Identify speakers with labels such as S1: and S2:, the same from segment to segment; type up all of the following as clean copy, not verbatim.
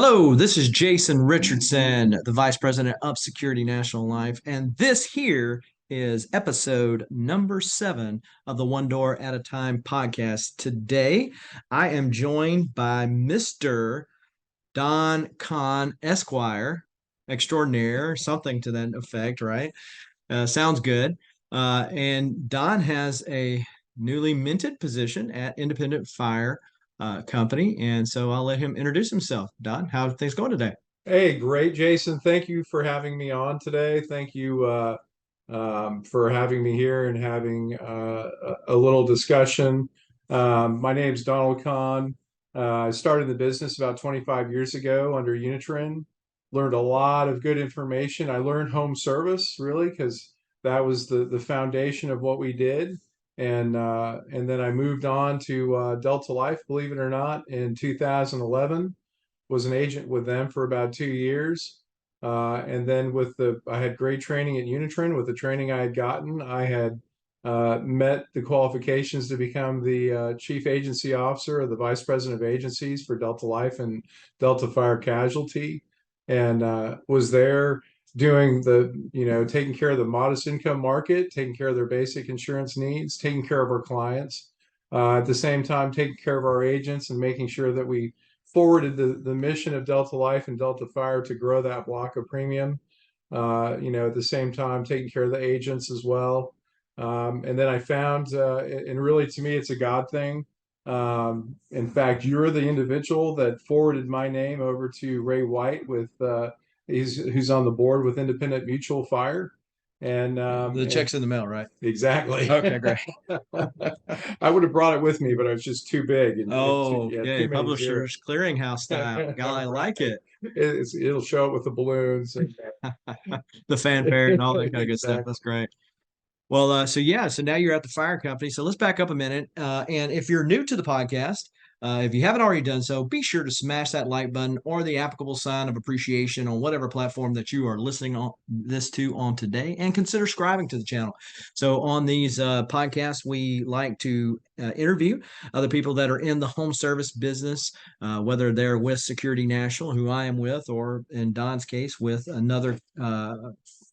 S1: Hello, this is Jason Richardson, the Vice President of Security National Life, and this here is episode number 7 of the One Door at a Time podcast. Today, I am joined by Mr. Donn Conn Esquire, extraordinaire, something to that effect, right? Sounds good. And Donn has a newly minted position at Independent Fire Company. And so I'll let him introduce himself. Donn, how are things going today?
S2: Hey, great, Jason. Thank you for having me on today. Thank you for having me here and having a little discussion. My name's Donald Conn. I started the business about 25 years ago under Unitrin. Learned a lot of good information. I learned home service really because that was the foundation of what we did. And then I moved on to Delta Life, believe it or not, in 2011. Was an agent with them for about 2 years. And then I had great training at Unitrin. With the training I had gotten, I had met the qualifications to become the chief agency officer or the vice president of agencies for Delta Life and Delta Fire Casualty, and was there doing taking care of the modest income market, taking care of their basic insurance needs, taking care of our clients, at the same time taking care of our agents and making sure that we forwarded the mission of Delta Life and Delta Fire to grow that block of premium. At the same time, taking care of the agents as well. And then I found, and really to me, it's a God thing. In fact, you're the individual that forwarded my name over to Ray White who's on the board with Independent Mutual Fire.
S1: The
S2: And
S1: check's in the mail, right?
S2: exactly.
S1: Okay, great.
S2: I would have brought it with me, but it was just too big and
S1: Oh,
S2: too
S1: okay.
S2: many zeros.
S1: Publishers Clearinghouse style. God, I like
S2: Right.
S1: it.
S2: It'll show up with the balloons.
S1: The fanfare and all that kind of good stuff.
S2: Exactly.
S1: That's great. Well, so now you're at the fire company. So let's back up a minute. And if you're new to the podcast, if you haven't already done so, be sure to smash that like button or the applicable sign of appreciation on whatever platform that you are listening on this to on today, and consider subscribing to the channel. So on these podcasts, we like to interview other people that are in the home service business, whether they're with Security National, who I am with, or in Don's case, with another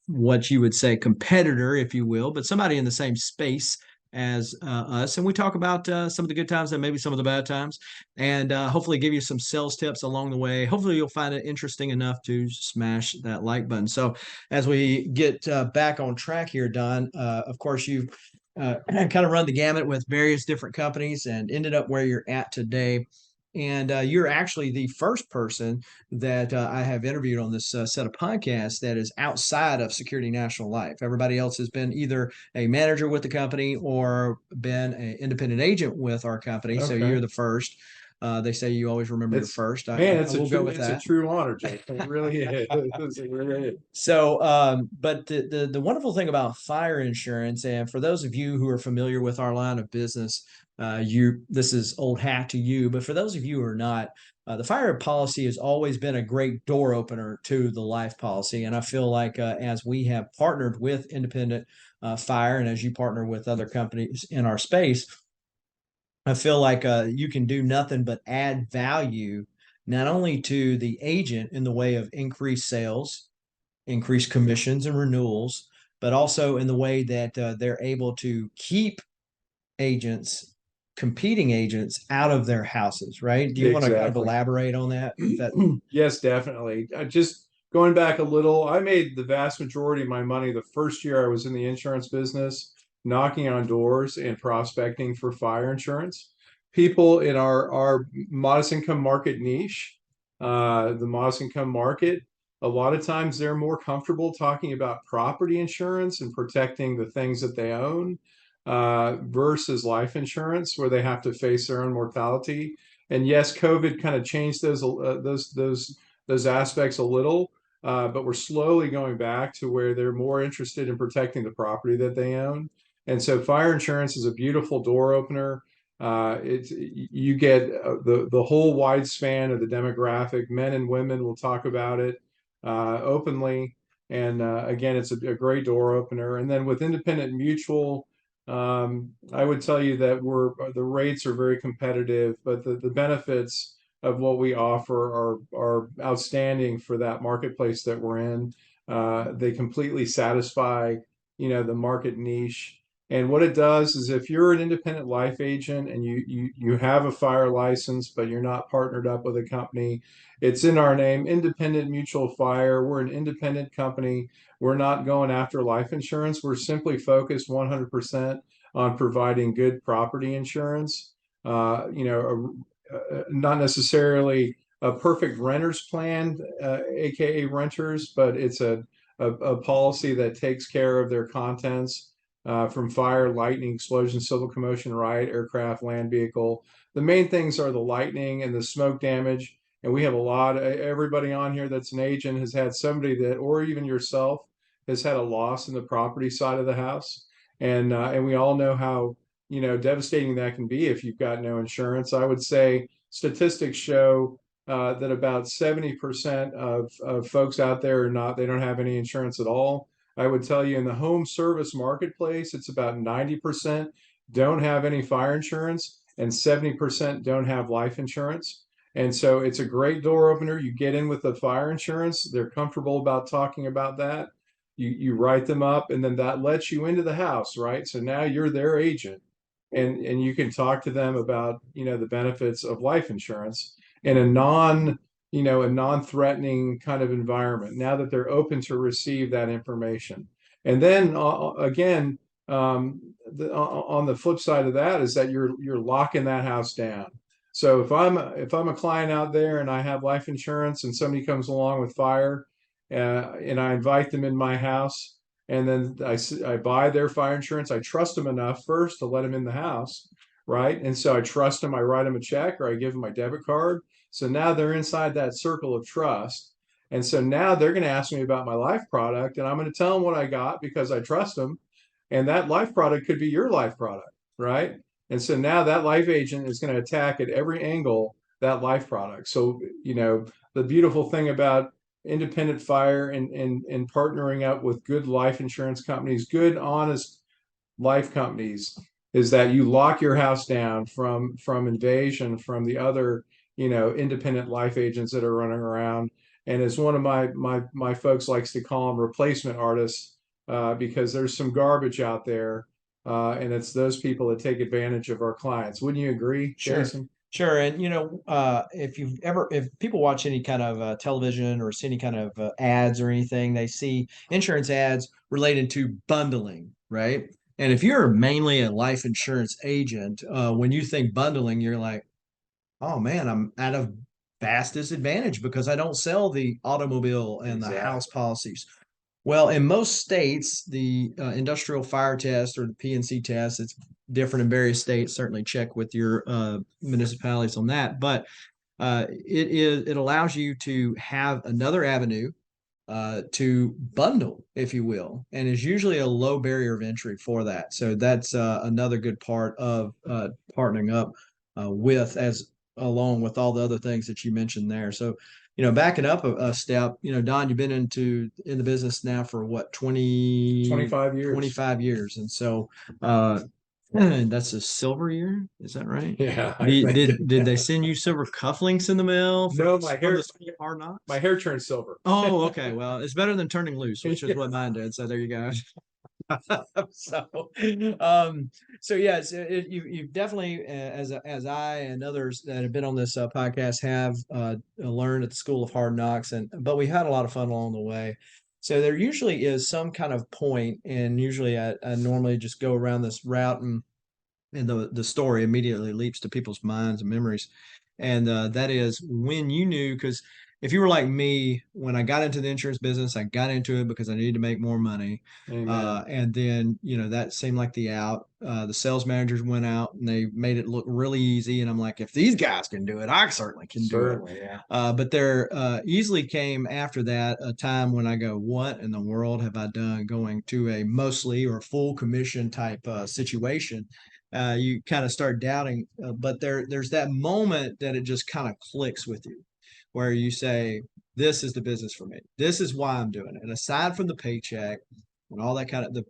S1: what you would say competitor, if you will, but somebody in the same space as us. And we talk about some of the good times and maybe some of the bad times, and hopefully give you some sales tips along the way. Hopefully, you'll find it interesting enough to smash that like button. So, as we get back on track here, Donn, of course, you've kind of run the gamut with various different companies and ended up where you're at today. And you're actually the first person that I have interviewed on this set of podcasts that is outside of Security National Life. Everybody else has been either a manager with the company or been an independent agent with our company. So you're
S2: Okay.
S1: the first. They say you always remember your
S2: It's
S1: first.
S2: man,
S1: I will go with
S2: it's a
S1: that.
S2: true honor, Jake. It really is. It really is.
S1: So, but the wonderful thing about fire insurance, and for those of you who are familiar with our line of business, you this is old hat to you. But for those of you who are not, the fire policy has always been a great door opener to the life policy, and I feel like as we have partnered with Independent Fire, and as you partner with other companies in our space, I feel like you can do nothing but add value not only to the agent in the way of increased sales, increased commissions and renewals, but also in the way that they're able to keep agents, competing agents, out of their houses, right? Do you want to kind of
S2: Exactly.
S1: elaborate on that? That
S2: Yes, definitely. Just going back a little, I made the vast majority of my money the first year I was in the insurance business, knocking on doors and prospecting for fire insurance. People in our modest income market niche, the modest income market, a lot of times they're more comfortable talking about property insurance and protecting the things that they own, versus life insurance, where they have to face their own mortality. And yes, COVID kind of changed those aspects a little, but we're slowly going back to where they're more interested in protecting the property that they own. And so, fire insurance is a beautiful door opener. It's you get the whole wide span of the demographic. Men and women will talk about it openly, and again, it's a great door opener. And then with Independent Mutual, I would tell you that the rates are very competitive, but the benefits of what we offer are outstanding for that marketplace that we're in. They completely satisfy, the market niche. And what it does is if you're an independent life agent and you have a fire license, but you're not partnered up with a company, it's in our name, Independent Mutual Fire. We're an independent company. We're not going after life insurance. We're simply focused 100% on providing good property insurance. Not necessarily a perfect renter's plan, aka renters, but it's a policy that takes care of their contents from fire, lightning, explosion, civil commotion, riot, aircraft, land vehicle. The main things are the lightning and the smoke damage. And we have a lot, everybody on here that's an agent has had somebody that, or even yourself, has had a loss in the property side of the house. And we all know how, devastating that can be if you've got no insurance. I would say statistics show that about 70% of folks out there they don't have any insurance at all. I would tell you in the home service marketplace, it's about 90% don't have any fire insurance and 70% don't have life insurance. And so it's a great door opener. You get in with the fire insurance, they're comfortable about talking about that. You write them up, and then that lets you into the house, right? So now you're their agent, and you can talk to them about, the benefits of life insurance in a non-threatening kind of environment, now that they're open to receive that information. And then again, on the flip side of that is that you're locking that house down. So if I'm a client out there and I have life insurance and somebody comes along with fire, and I invite them in my house, and then I buy their fire insurance. I trust them enough first to let them in the house, right? And so I trust them. I write them a check or I give them my debit card. So now they're inside that circle of trust. And so now they're going to ask me about my life product, and I'm going to tell them what I got because I trust them. And that life product could be your life product, right? And so now that life agent is going to attack at every angle that life product. So, the beautiful thing about independent fire and partnering up with good life insurance companies, good, honest life companies, is that you lock your house down from invasion from the other, independent life agents that are running around. And as one of my folks likes to call them, replacement artists, because there's some garbage out there, and it's those people that take advantage of our clients. Wouldn't you agree,
S1: Sure.
S2: Jason?
S1: Sure. And, if people watch any kind of television or see any kind of ads or anything, they see insurance ads related to bundling, right? And if you're mainly a life insurance agent, when you think bundling, you're like, oh man, I'm at a vast disadvantage because I don't sell the automobile and the house
S2: Exactly.
S1: policies. Well, in most states, the industrial fire test or the PNC test, it's different in various states. Certainly check with your municipalities on that. But it allows you to have another avenue to bundle, if you will, and is usually a low barrier of entry for that. So that's another good part of partnering up with, as along with all the other things that you mentioned there. So, backing up a step, Donn, you've been in the business now for what,
S2: 25 years.
S1: 25 years. And so that's a silver year, is that right?
S2: Yeah, I
S1: Did,
S2: think.
S1: did they send you silver cufflinks in the mail
S2: No,
S1: from the School of Hard
S2: my
S1: Knocks?
S2: hair turned silver.
S1: Oh, okay. Well, it's better than turning loose, which is
S2: Yeah.
S1: what mine did. So there you go. so, um, so yes, you've definitely, as I and others that have been on this podcast have learned at the School of Hard Knocks, but we had a lot of fun along the way. So there usually is some kind of point, and usually I normally just go around this route, and the story immediately leaps to people's minds and memories, and that is when you knew, because if you were like me, when I got into the insurance business, I got into it because I needed to make more money,
S2: Amen.
S1: and then that seemed like the out. The sales managers went out and they made it look really easy, and I'm like, if these guys can do it, I certainly can do it.
S2: Certainly, yeah.
S1: But there easily came after that a time when I go, what in the world have I done, going to a mostly or full commission type situation? You kind of start doubting, but there's that moment that it just kind of clicks with you, where you say, "This is the business for me. This is why I'm doing it." And aside from the paycheck and all that kind of the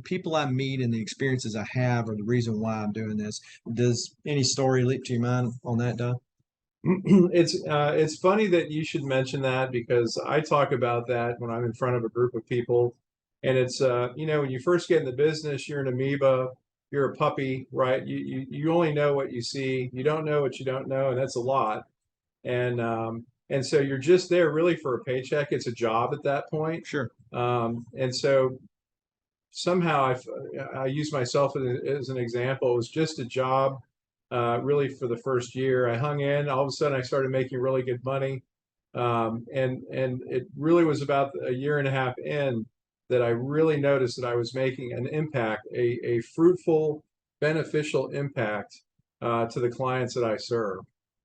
S1: people I meet and the experiences I have are the reason why I'm doing this. Does any story leap to your mind on that, Don?
S2: It's funny that you should mention that because I talk about that when I'm in front of a group of people, and it's when you first get in the business, you're an amoeba, you're a puppy, right? You only know what you see, you don't know what you don't know, and that's a lot. And so you're just there really for a paycheck. It's a job at that point.
S1: Sure.
S2: And so somehow I use myself as an example. It was just a job, really for the first year. I hung in. All of a sudden, I started making really good money, and it really was about a year and a half in that I really noticed that I was making an impact, a fruitful, beneficial impact to the clients that I serve.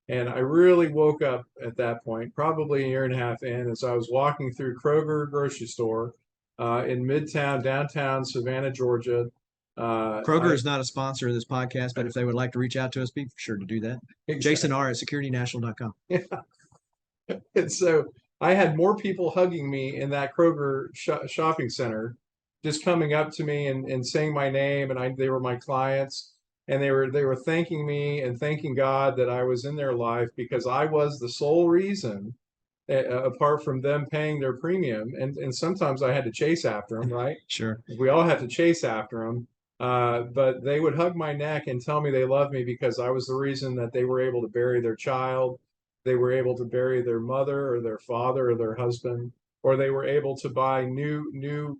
S2: And I really woke up at that point, probably a year and a half in, as I was walking through Kroger grocery store in Midtown, downtown Savannah, Georgia.
S1: Kroger is not a sponsor of this podcast, but if they would like to reach out to us, be sure to do that.
S2: Exactly.
S1: Jason R. at securitynational.com.
S2: And so I had more people hugging me in that Kroger shopping center, just coming up to me and saying my name, and they were my clients, and they were thanking me and thanking God that I was in their life because I was the sole reason, apart from them paying their premium, and sometimes I had to chase after them, right?
S1: Sure.
S2: We all had to chase after them. But they would hug my neck and tell me they loved me because I was the reason that they were able to bury their child, they were able to bury their mother or their father or their husband, or they were able to buy new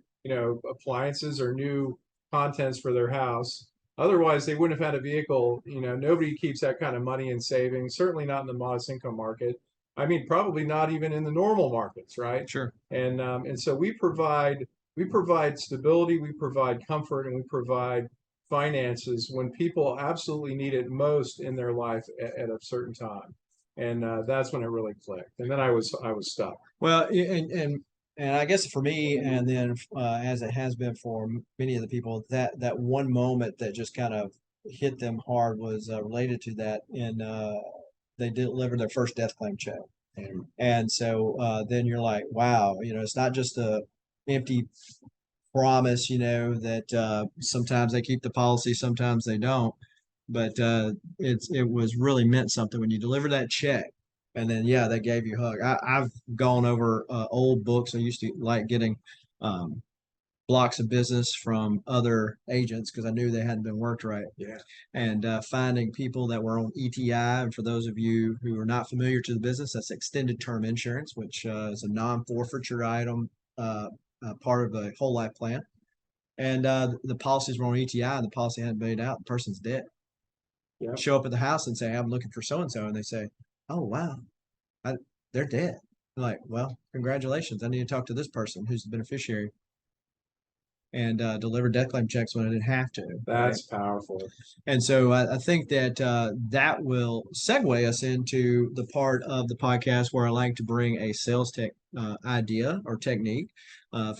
S2: appliances or new contents for their house. Otherwise, they wouldn't have had a vehicle. Nobody keeps that kind of money in savings, certainly not in the modest income market. I mean, probably not even in the normal markets, right?
S1: Sure.
S2: And so we provide stability, we provide comfort, and we provide finances when people absolutely need it most in their life at a certain time. And that's when it really clicked. And then I was stuck.
S1: Well, and I guess for me, and then as it has been for many of the people, that one moment that just kind of hit them hard was related to that. And they delivered their first death claim check, and so then you're like, wow, it's not just a empty promise, that sometimes they keep the policy, sometimes they don't. But it was really meant something when you deliver that check, and then yeah, they gave you a hug. I've gone over old books. I used to like getting um, blocks of business from other agents because I knew they hadn't been worked right.
S2: Yeah.
S1: And finding people that were on ETI. And for those of you who are not familiar to the business, that's extended term insurance, which is a non-forfeiture item, part of a whole life plan. And the policies were on ETI, and the policy hadn't paid out. The person's dead.
S2: Yeah.
S1: Show up at the house and say, I'm looking for so and so. And they say, oh, wow, I, they're dead. I'm like, well, congratulations. I need to talk to this person who's the beneficiary and deliver death claim checks when I didn't have to.
S2: That's powerful.
S1: And so I think that that will segue us into the part of the podcast where I like to bring a sales tech idea or technique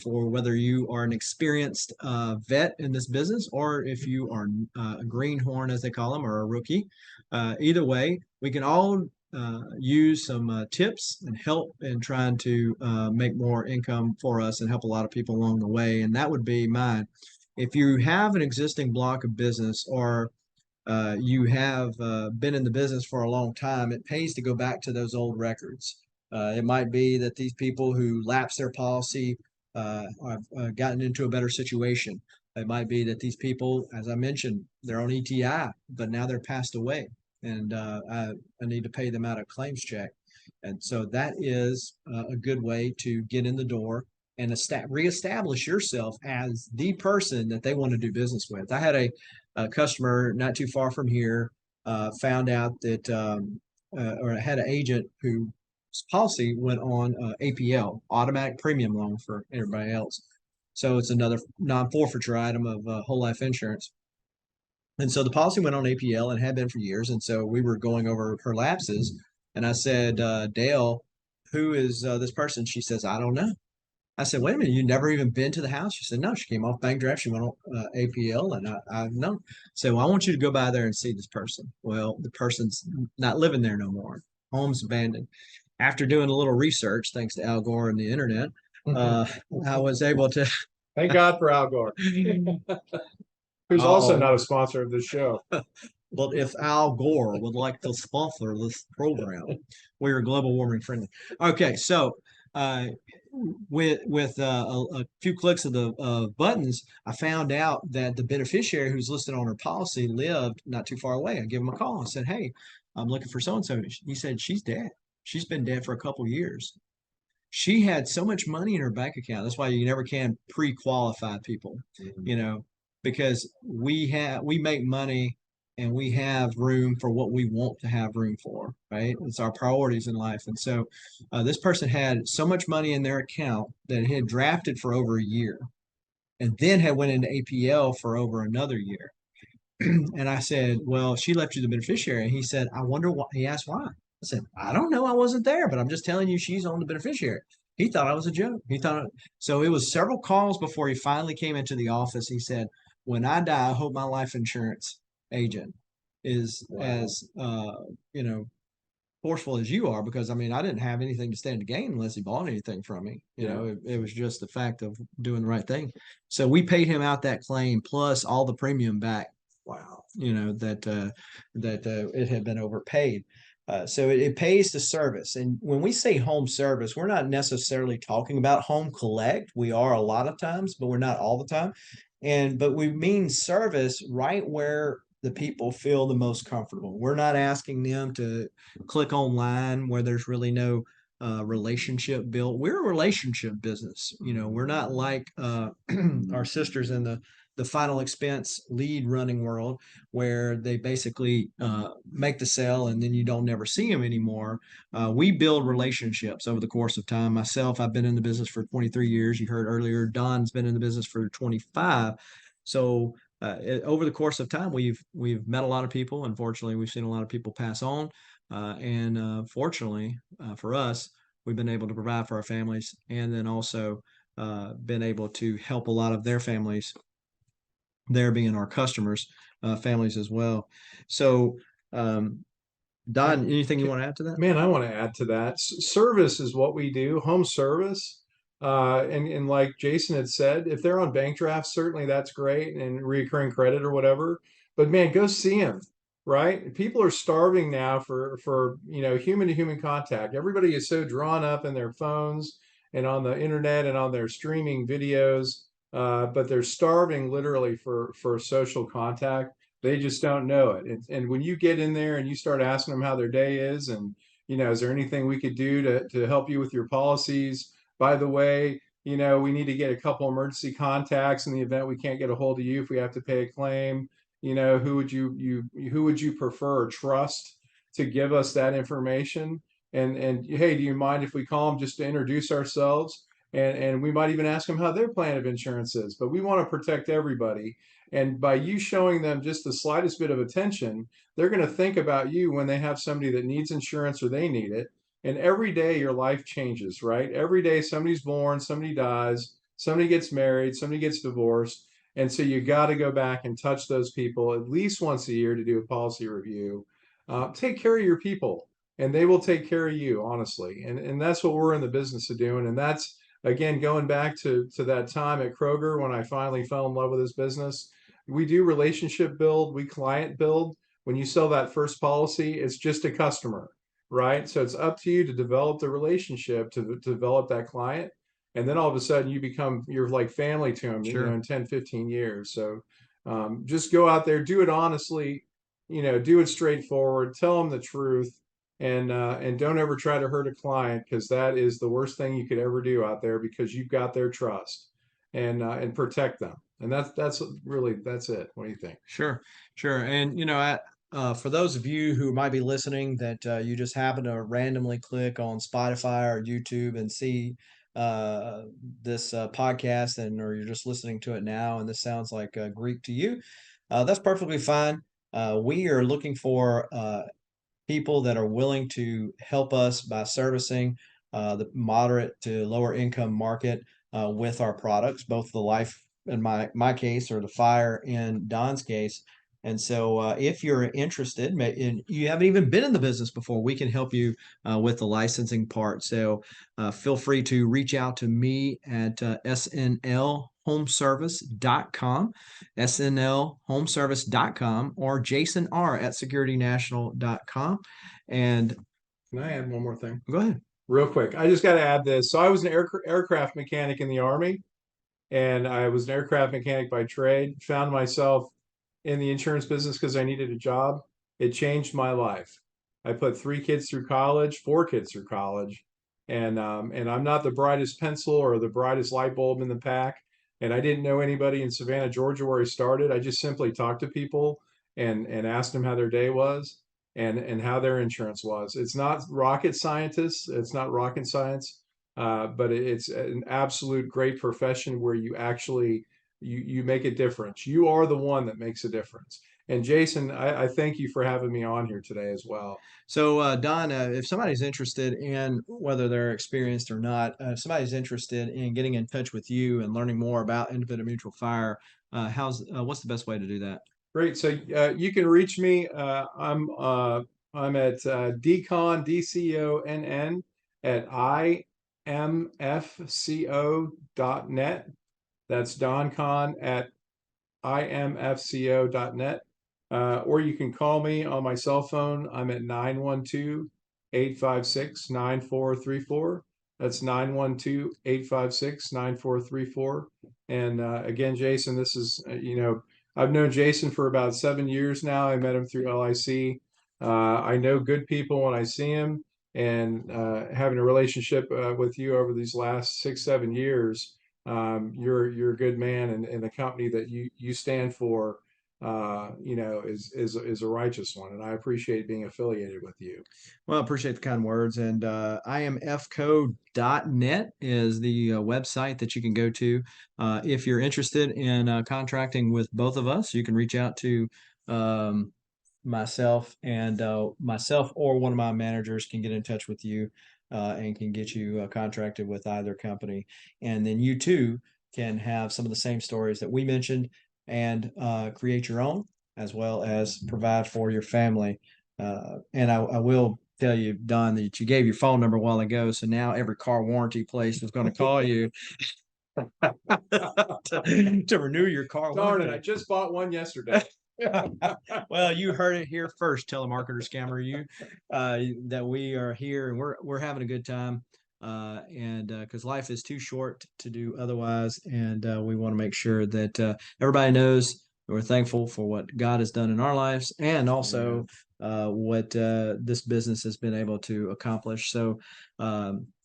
S1: for whether you are an experienced vet in this business or if you are a greenhorn, as they call them, or a rookie. Either way, we can all use some tips and help in trying to make more income for us and help a lot of people along the way. And that would be mine. If you have an existing block of business or you have been in the business for a long time, it pays to go back to those old records. It might be that these people who lapse their policy have gotten into a better situation. It might be that these people, as I mentioned, they're on ETI, but now they're passed away, and I need to pay them out a claims check. And so that is a good way to get in the door and reestablish yourself as the person that they want to do business with. I had a customer not too far from here found out that, or had an agent whose policy went on APL, automatic premium loan for everybody else. So it's another non-forfeiture item of whole life insurance. And so the policy went on APL and had been for years. And so we were going over her lapses. And I said, Dale, who is this person? She says, I don't know. I said, wait a minute, you never even been to the house? She said, no, she came off bank draft. She went on APL, and I know. So I want you to go by there and see this person. Well, the person's not living there no more. Home's abandoned. After doing a little research, thanks to Al Gore and the internet, I was able to.
S2: Thank God for Al Gore, who's also not a sponsor of this show.
S1: But if Al Gore would like to sponsor this program, we are global warming friendly. Okay, so uh, with a few clicks of the buttons, I found out that the beneficiary who's listed on her policy lived not too far away. I give him a call and said, "Hey, I'm looking for so and so." He said, "She's dead. She's been dead for a couple years." She had so much money in her bank account. That's why you never can pre-qualify people, you know, because we make money and we have room for what we want to have room for, right? It's our priorities in life. And so this person had so much money in their account that it had drafted for over a year and then had went into APL for over another year. And I said, "Well, she left you the beneficiary." And he said, "I wonder why." He asked why. I said, "I don't know. I wasn't there, but I'm just telling you she's on the beneficiary." He thought I was a joke. He thought so. It was several calls before he finally came into the office. He said, "When I die, I hope my life insurance agent is as you know forceful as you are, because I mean I didn't have anything to stand to gain unless he bought anything from me. It was just the fact of doing the right thing. So we paid him out that claim plus all the premium back.
S2: Wow.
S1: That it had been overpaid. So it pays to service. And when we say home service, we're not necessarily talking about home collect. We are a lot of times, but we're not all the time. But we mean service right where the people feel the most comfortable. We're not asking them to click online where there's really no relationship built. We're a relationship business. We're not like our sisters in the final expense lead running world where they basically make the sale and then you don't never see them anymore. We build relationships over the course of time. Myself, I've been in the business for 23 years. You heard earlier, Donn's been in the business for 25. So over the course of time, we've met a lot of people. Unfortunately, we've seen a lot of people pass on, and fortunately for us, we've been able to provide for our families, and then also been able to help a lot of their families, there being our customers, families as well. So, Don, anything you want to add to that?
S2: Man, I want to add to that. Service is what we do, home service. And like Jason had said, if they're on bank drafts, certainly that's great and recurring credit or whatever. But man, go see them, right? People are starving now for human to human contact. Everybody is so drawn up in their phones and on the internet and on their streaming videos, but they're starving literally for social contact. They just don't know it. And when you get in there and you start asking them how their day is, and is there anything we could do to help you with your policies? By the way, we need to get a couple emergency contacts in the event we can't get a hold of you if we have to pay a claim. Who would you prefer or trust to give us that information? And hey, do you mind if we call them just to introduce ourselves? And we might even ask them how their plan of insurance is. But we want to protect everybody. And by you showing them just the slightest bit of attention, they're going to think about you when they have somebody that needs insurance or they need it. And every day your life changes, right? Every day somebody's born, somebody dies, somebody gets married, somebody gets divorced. And so you got to go back and touch those people at least once a year to do a policy review. Take care of your people and they will take care of you, honestly. And that's what we're in the business of doing. And that's, again, going back to that time at Kroger when I finally fell in love with this business. We do relationship build, we client build. When you sell that first policy, it's just a customer, right? So it's up to you to develop the relationship, to develop that client. And then all of a sudden you're like family to them,
S1: Sure.
S2: in 10, 15 years. So just go out there, do it honestly, do it straightforward, tell them the truth. And don't ever try to hurt a client because that is the worst thing you could ever do out there because you've got their trust and protect them. And that's really that's it. What do you think?
S1: Sure, sure. And for those of you who might be listening that you just happen to randomly click on Spotify or YouTube and see uh, this podcast, or you're just listening to it now, and this sounds like Greek to you, that's perfectly fine. We are looking for people that are willing to help us by servicing the moderate to lower income market with our products, both the life in my case or the fire in Don's case. And so, if you're interested, and you haven't even been in the business before, we can help you with the licensing part. So, feel free to reach out to me at SNL snlhomeservice.com, snlhomeservice.com, or Jason R at securitynational.com. And
S2: Can I add one more thing?
S1: go ahead.
S2: Real quick. I just got to add this. So I was an aircraft mechanic in the Army, and I was an aircraft mechanic by trade. Found myself in the insurance business because I needed a job. It changed my life. I put 3 kids through college, 4 kids through college, and I'm not the brightest pencil or the brightest light bulb in the pack. And I didn't know anybody in Savannah, Georgia, where I started. I just simply talked to people and asked them how their day was and how their insurance was. It's not rocket scientists. It's not rocket science, but it's an absolute great profession where you actually you make a difference. You are the one that makes a difference. And Jason, I thank you for having me on here today as well.
S1: So, Don, if somebody's interested in whether they're experienced or not, if somebody's interested in getting in touch with you and learning more about Independent Mutual Fire, what's the best way to do that?
S2: Great. So you can reach me. I'm at dconn DCONN at imfco.net. That's Don Conn at imfco.net. Or you can call me on my cell phone. I'm at 912-856-9434. That's 912-856-9434. And again, Jason, this is, I've known Jason for about 7 years now. I met him through LIC. I know good people when I see him, and having a relationship with you over these last 6, 7 years, you're a good man, and the company that you stand for, is a righteous one, and I appreciate being affiliated with you.
S1: Well, I appreciate the kind words. And imfco.net is the website that you can go to. If you're interested in contracting with both of us, you can reach out to um, myself or one of my managers can get in touch with you and can get you contracted with either company. And then you too can have some of the same stories that we mentioned and create your own, as well as provide for your family. And I will tell you, Don, that you gave your phone number a while ago. So now every car warranty place is going to call you to renew your car
S2: Darn it, I
S1: warranty.
S2: just bought one yesterday.
S1: Well, you heard it here first, telemarketer scammer. You that we are here and we're having a good time, and because life is too short to do otherwise, and we want to make sure that everybody knows we're thankful for what God has done in our lives, and also what this business has been able to accomplish. So.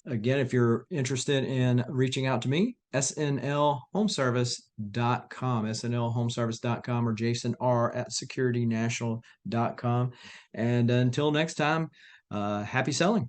S1: Again, if you're interested in reaching out to me, snlhomeservice.com, snlhomeservice.com, or Jason R at securitynational.com. And until next time, happy selling.